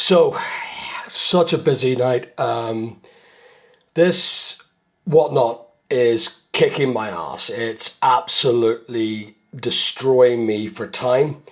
So, such a busy night. This whatnot is kicking my ass. It's absolutely destroying me for time.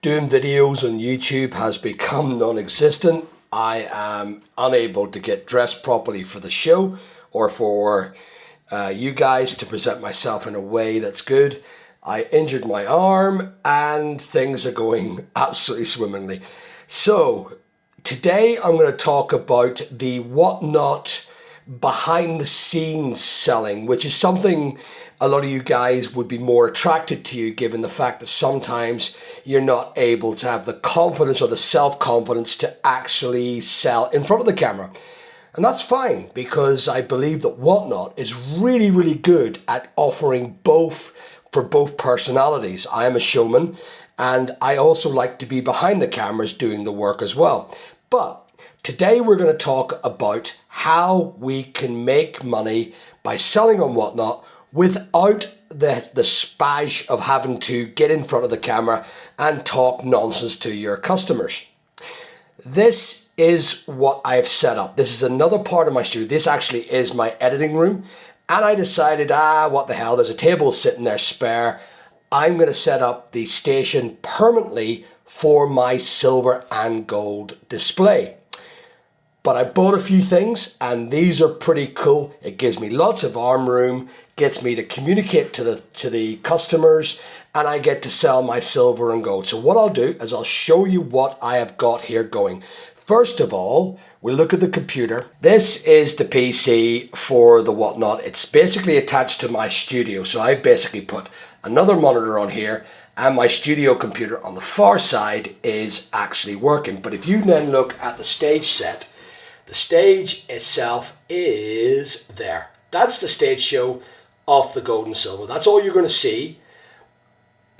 Doing videos on YouTube has become non-existent. I am unable to get dressed properly for the show or for you guys to present myself in a way that's good. I injured my arm and things are going absolutely swimmingly. So today I'm going to talk about the whatnot behind the scenes selling, which is something a lot of you guys would be more attracted to, given the fact that sometimes you're not able to have the confidence or the self-confidence to actually sell in front of the camera. And that's fine, because I believe that Whatnot is really, really good at offering both for both personalities. I am a showman and I also like to be behind the cameras doing the work as well. But today we're going to talk about how we can make money by selling on Whatnot without the spaz of having to get in front of the camera and talk nonsense to your customers. This is what I've set up. This is another part of my studio. This actually is my editing room. And I decided, what the hell, there's a table sitting there spare. I'm going to set up the station permanently for my silver and gold display. But I bought a few things and these are pretty cool. It gives me lots of arm room, gets me to communicate to the customers, and I get to sell my silver and gold. So what I'll do is I'll show you what I have got here going. First of all, we look at the computer. This is the PC for the Whatnot. It's basically attached to my studio. So I basically put another monitor on here and my studio computer on the far side is actually working. But if you then look at the stage set, the stage itself is there. That's the stage show of the gold and silver. That's all you're going to see.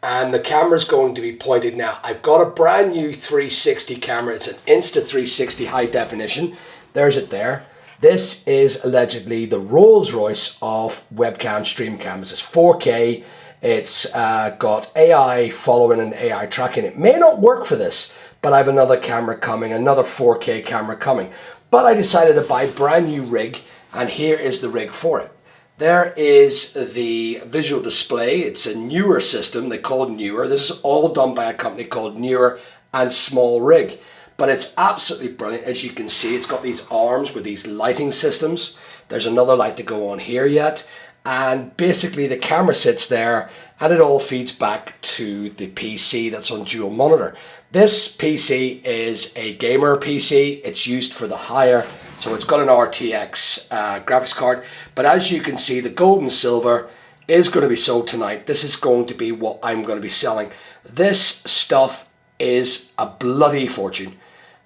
And the camera's going to be pointed now. I've got a brand new 360 camera. It's an Insta360 high definition. There's it there. This is allegedly the Rolls Royce of webcam stream cameras. It's 4K. It's got AI following and AI tracking. It may not work for this, but I have another camera coming, another 4K camera coming. But I decided to buy a brand new rig, and here is the rig for it. There is the visual display. It's a newer system. They call it Newer. This is all done by a company called Newer and Small Rig. But it's absolutely brilliant. As you can see, it's got these arms with these lighting systems. There's another light to go on here yet. And basically the camera sits there and it all feeds back to the PC that's on dual monitor. This PC is a gamer PC. It's used for the hire. So it's got an RTX graphics card, but as you can see, the gold and silver is going to be sold tonight. This is going to be what I'm going to be selling. This stuff is a bloody fortune.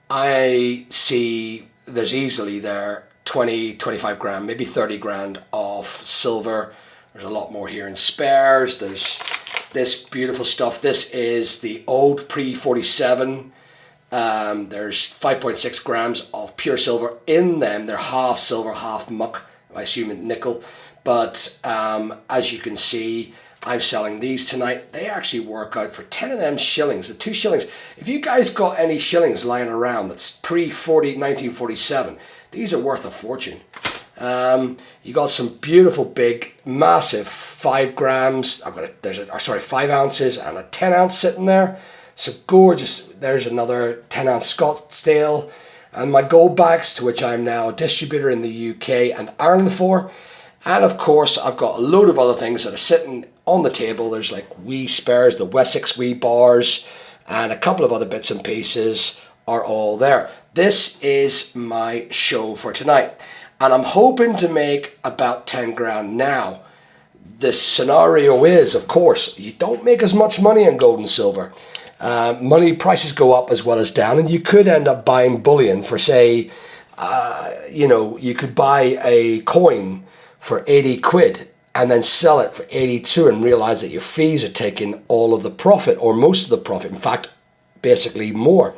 I see there's easily there 20, 25 grand, maybe 30 grand of silver. There's a lot more here in spares. There's this beautiful stuff. This is the old pre-47. There's 5.6 grams of pure silver in them. They're half silver, half muck, I assume in nickel. But as you can see, I'm selling these tonight. They actually work out for 10 of them shillings, the 2 shillings. If you guys got any shillings lying around that's pre-1947, these are worth a fortune. You got some beautiful, big, massive 5 grams. 5 ounces and a 10 ounce sitting there. So gorgeous. There's another 10 ounce Scottsdale, and my gold bags, to which I'm now a distributor in the UK and Ireland for. And of course, I've got a load of other things that are sitting on the table. There's like wee spares, the Wessex wee bars, and a couple of other bits and pieces are all there. This is my show for tonight. And I'm hoping to make about 10 grand now. The scenario is, of course, you don't make as much money in gold and silver. Money prices go up as well as down, and you could end up buying bullion for, say, you could buy a coin for 80 quid and then sell it for 82 and realize that your fees are taking all of the profit or most of the profit. In fact, basically more.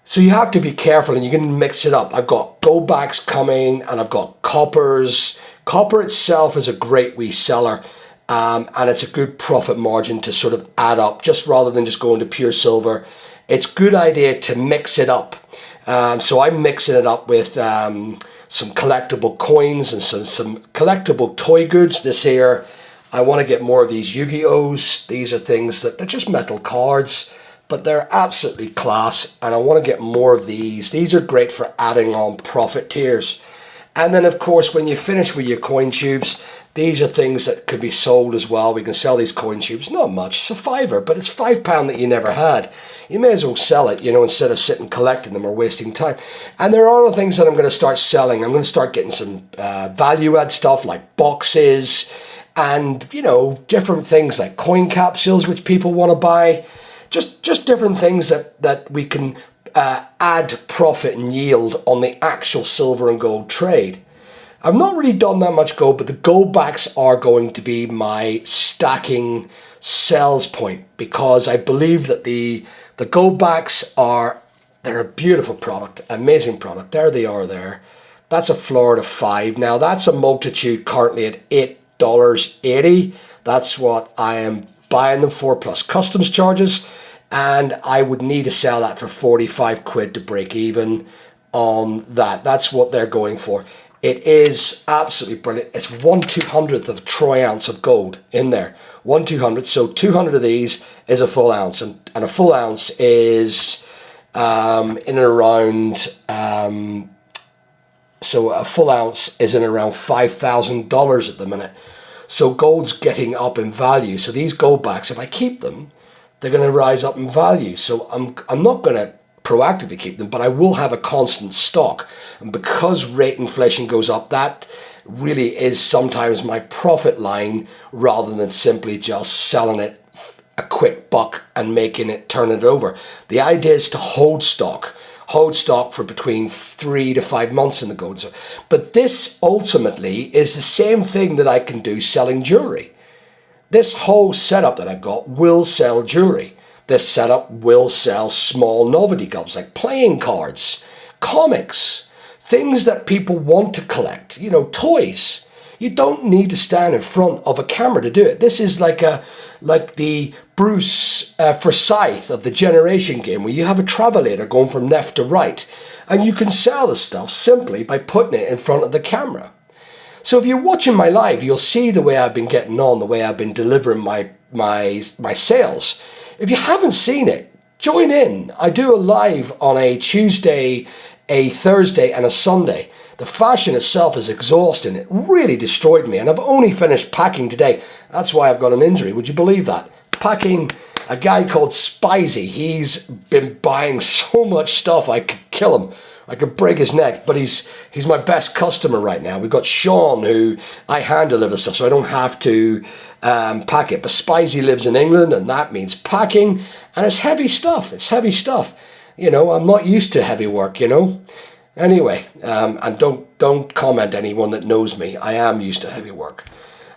So you have to be careful and you can mix it up. I've got gold backs coming and I've got coppers. Copper itself is a great reseller. And it's a good profit margin to sort of add up, just rather than just going to pure silver. It's a good idea to mix it up. So I'm mixing it up with some collectible coins and some collectible toy goods. This here, I want to get more of these Yu-Gi-Ohs. These are things that they're just metal cards, but they're absolutely class, and I want to get more of these. These are great for adding on profit tiers. And then, of course, when you finish with your coin tubes, these are things that could be sold as well. We can sell these coin tubes. Not much. It's a fiver, but it's £5 that you never had. You may as well sell it, you know, instead of sitting collecting them or wasting time. And there are other things that I'm going to start selling. I'm going to start getting some value-add stuff like boxes and, you know, different things like coin capsules, which people want to buy. Just different things that we can add profit and yield on the actual silver and gold trade. I've not really done that much gold, but the gold backs are going to be my stacking sales point, because I believe that the gold backs they're a beautiful product, amazing product. There they are there. That's a Florida 5. Now that's a multitude currently at $8.80. That's what I am buying them for, plus customs charges. And I would need to sell that for 45 quid to break even on that. That's what they're going for. It is absolutely brilliant. It's 1/200th of a troy ounce of gold in there. 1/200. So 200 of these is a full ounce. And a full ounce is in and around, so a full ounce is in around $5,000 at the minute. So gold's getting up in value. So these gold backs, if I keep them, they're going to rise up in value. So I'm not going to proactively keep them, but I will have a constant stock. And because rate inflation goes up, that really is sometimes my profit line, rather than simply just selling it a quick buck and making it turn it over. The idea is to hold stock for between 3 to 5 months in the gold. But this ultimately is the same thing that I can do selling jewelry. This whole setup that I've got will sell jewelry. This setup will sell small novelty goods like playing cards, comics, things that people want to collect, you know, toys. You don't need to stand in front of a camera to do it. This is like the Bruce Forsyth of the Generation game, where you have a travelator going from left to right, and you can sell the stuff simply by putting it in front of the camera. So if you're watching my live, you'll see the way I've been getting on, the way I've been delivering my sales. If you haven't seen it, join in. I do a live on a Tuesday, a Thursday, and a Sunday. The fashion itself is exhausting. It really destroyed me, and I've only finished packing today. That's why I've got an injury. Would you believe that? Packing a guy called Spicy. He's been buying so much stuff I could kill him. I could break his neck, but he's my best customer right now. We've got Sean, who I hand deliver stuff, so I don't have to pack it. But Spicy lives in England, and that means packing, and it's heavy stuff. It's heavy stuff. You know, I'm not used to heavy work, you know. Anyway, and don't comment, anyone that knows me. I am used to heavy work.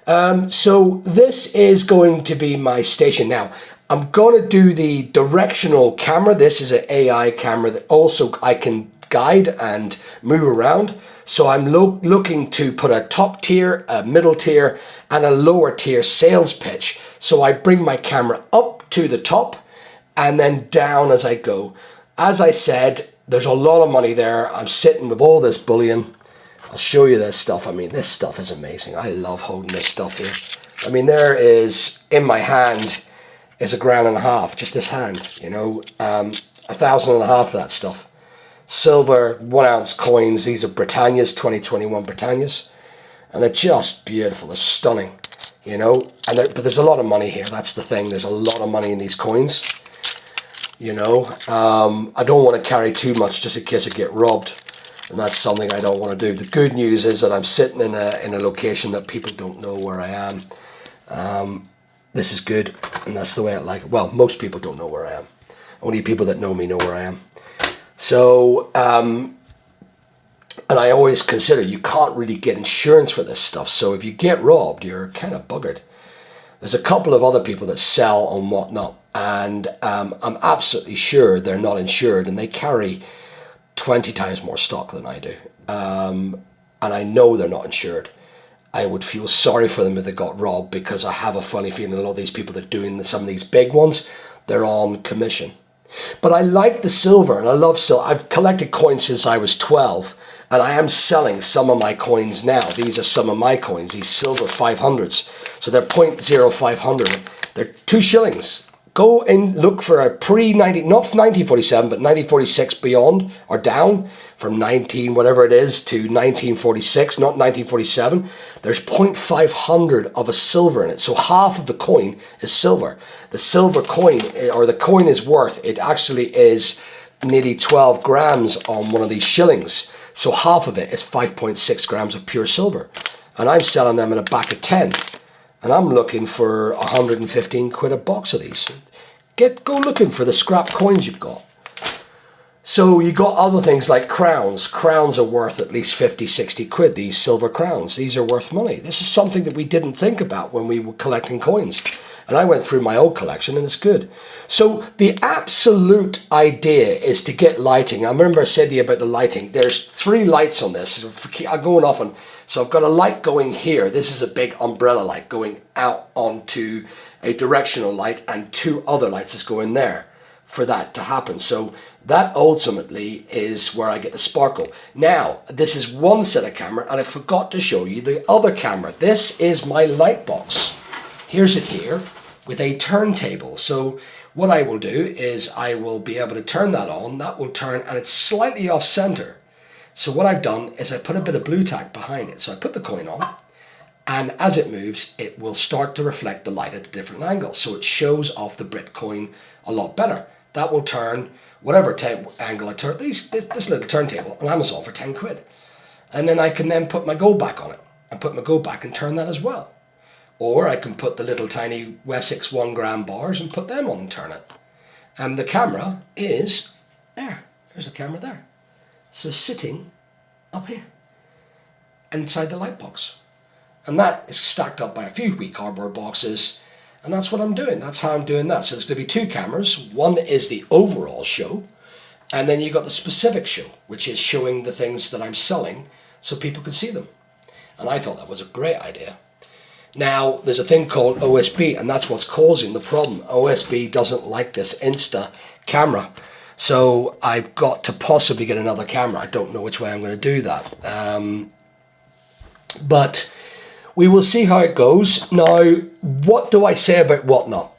So this is going to be my station. Now, I'm going to do the directional camera. This is an AI camera that also I can guide and move around. So I'm looking to put a top tier, a middle tier, and a lower tier sales pitch. So I bring my camera up to the top and then down as I go. As I said, there's a lot of money there. I'm sitting with all this bullion. I'll show you this stuff. I mean, this stuff is amazing. I love holding this stuff here. I mean, there is, in my hand, is $1.5 grand, just this hand, you know, 1,500 of that stuff. Silver 1 ounce coins. These are Britannias, 2021 Britannias, and they're just beautiful. They're stunning, you know. But there's a lot of money here. That's the thing. There's a lot of money in these coins, you know. I don't want to carry too much just in case I get robbed, and that's something I don't want to do. The good news is that I'm sitting in a location that people don't know where I am. This is good, and that's the way I like it. Well, most people don't know where I am. Only people that know me know where I am. So, and I always consider you can't really get insurance for this stuff. So if you get robbed, you're kind of buggered. There's a couple of other people that sell and whatnot, and I'm absolutely sure they're not insured, and they carry 20 times more stock than I do. And I know they're not insured. I would feel sorry for them if they got robbed, because I have a funny feeling a lot of these people that are doing some of these big ones, they're on commission. But I like the silver, and I love silver. I've collected coins since I was 12, and I am selling some of my coins now. These are some of my coins, these silver 500s. So they're 0.0500. They're 2 shillings. Go and look for a pre-90, not 1947, but 1946 beyond, or down from 19, whatever it is, to 1946, not 1947. There's 0.500 of a silver in it. So half of the coin is silver. The silver coin, or the coin is worth, it actually is nearly 12 grams on one of these shillings. So half of it is 5.6 grams of pure silver. And I'm selling them in a back of 10. And I'm looking for 115 quid a box of these. Go looking for the scrap coins you've got. So you got other things like crowns. Crowns are worth at least 50, 60 quid, these silver crowns. These are worth money. This is something that we didn't think about when we were collecting coins. And I went through my old collection and it's good. So the absolute idea is to get lighting. I remember I said to you about the lighting. There's 3 lights on this. I'm going off on. So I've got a light going here. This is a big umbrella light going out onto a directional light, and 2 other lights that's going there for that to happen. So that ultimately is where I get the sparkle. Now, this is one set of camera, and I forgot to show you the other camera. This is my light box. Here's it here with a turntable. So what I will do is I will be able to turn that on. That will turn, and it's slightly off center. So what I've done is I put a bit of blue tack behind it. So I put the coin on, and as it moves, it will start to reflect the light at a different angle. So it shows off the Brit coin a lot better. That will turn whatever angle I turn. This little turntable on Amazon for 10 quid. And then I can then put my gold back on it, and put my gold back and turn that as well. Or I can put the little tiny Wessex 1 gram bars and put them on and turn it. And the camera is there. There's the camera there. So sitting up here inside the light box. And that is stacked up by a few wee cardboard boxes. And that's what I'm doing. That's how I'm doing that. So there's going to be 2 cameras. One is the overall show. And then you've got the specific show, which is showing the things that I'm selling so people can see them. And I thought that was a great idea. Now, there's a thing called OSB, and that's what's causing the problem. OSB doesn't like this Insta camera. So I've got to possibly get another camera. I don't know which way I'm going to do that. But we will see how it goes. Now, what do I say about Whatnot?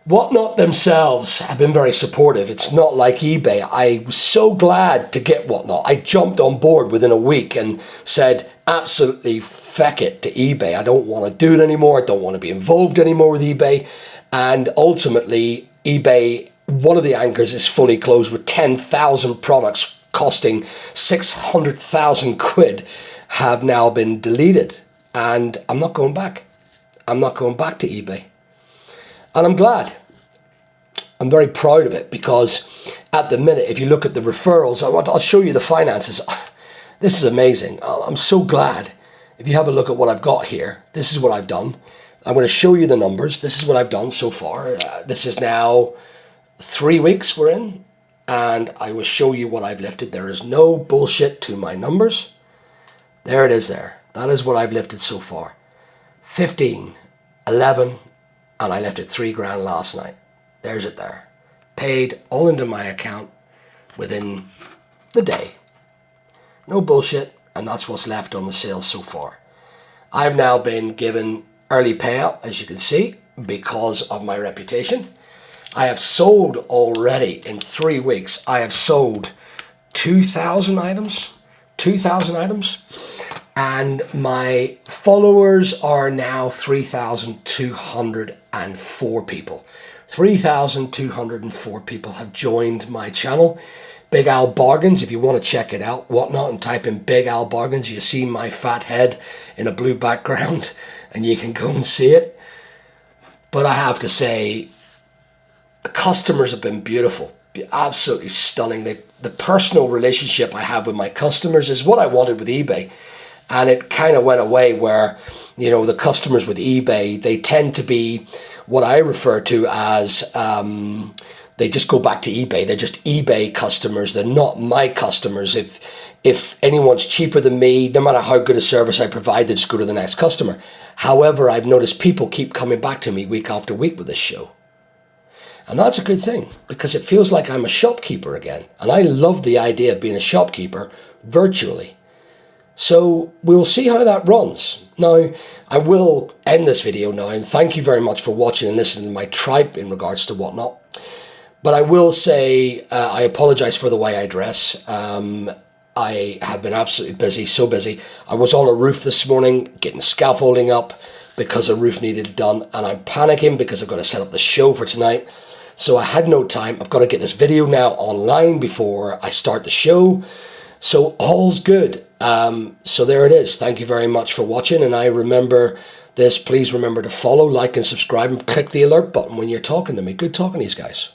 Whatnot themselves have been very supportive. It's not like eBay. I was so glad to get Whatnot. I jumped on board within a week and said, absolutely feck it to eBay. I don't want to do it anymore. I don't want to be involved anymore with eBay. And ultimately, eBay, one of the anchors is fully closed with 10,000 products costing 600,000 quid have now been deleted. And I'm not going back. I'm not going back to eBay. And I'm glad. I'm very proud of it, because at the minute, if you look at the referrals, I'll show you the finances. This is amazing. I'm so glad. If you have a look at what I've got here, this is what I've done. I'm going to show you the numbers. This is what I've done so far. This is now 3 weeks we're in, and I will show you what I've lifted. There is no bullshit to my numbers. There it is there. That is what I've lifted so far. 15, 11, and I lifted 3 grand last night. There's it there. Paid all into my account within the day. No bullshit, and that's what's left on the sales so far. I've now been given early payout, as you can see, because of my reputation. I have sold already in 3 weeks. I have sold 2,000 items. 2,000 items. And my followers are now 3,204 people. 3,204 people have joined my channel. Big Al Bargains, if you want to check it out, Whatnot, and type in Big Al Bargains, you see my fat head in a blue background, and you can go and see it. But I have to say, the customers have been beautiful, absolutely stunning. The personal relationship I have with my customers is what I wanted with eBay. And it kind of went away where, you know, the customers with eBay, they tend to be what I refer to as, they just go back to eBay. They're just eBay customers. They're not my customers. If anyone's cheaper than me, no matter how good a service I provide, they just go to the next customer. However, I've noticed people keep coming back to me week after week with this show. And that's a good thing because it feels like I'm a shopkeeper again. And I love the idea of being a shopkeeper virtually. So we'll see how that runs. Now, I will end this video now, and thank you very much for watching and listening to my tripe in regards to whatnot. But I will say I apologize for the way I dress. I have been absolutely busy, so busy. I was on a roof this morning getting scaffolding up because a roof needed done, and I'm panicking because I've got to set up the show for tonight. So I had no time. I've got to get this video now online before I start the show. So all's good. So there it is. Thank you very much for watching. And I remember this. Please remember to follow, like, and subscribe, and click the alert button when you're talking to me. Good talking to these guys.